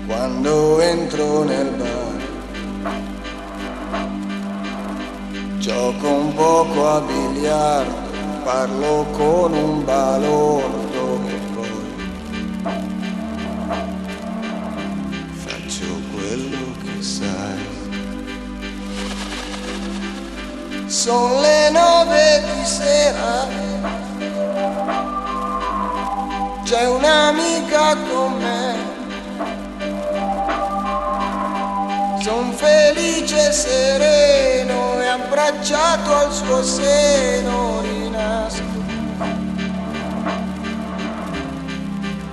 quando entro nel bar. Gioco un poco a biliardo, parlo con un balordo e poi faccio quello che sai. Sono le 9 di sera, c'è un'amica con me. Son felice e sereno e abbracciato al suo seno rinasco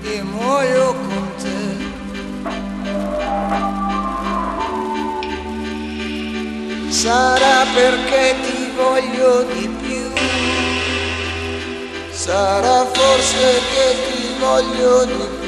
e muoio con te. Sarà perché ti voglio di più, sarà forse che ti voglio di più.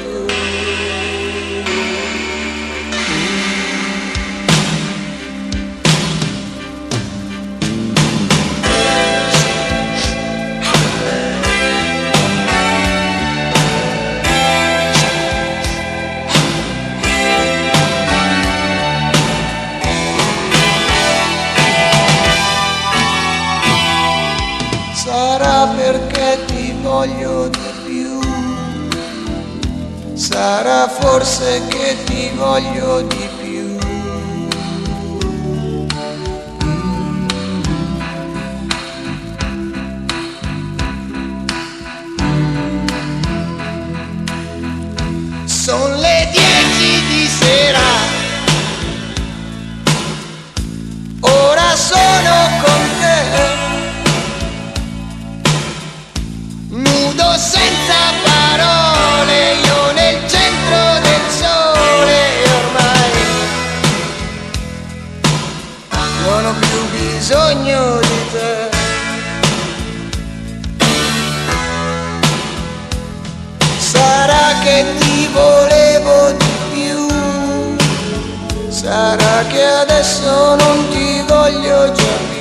Sarà perché ti voglio di più, sarà forse che ti voglio di più. Sono le 10 di sera, ora sono con te. Nudo senza parole, io nel centro del sole e ormai non ho più bisogno di te. Sarà che ti volevo di più, sarà che adesso non ti voglio già.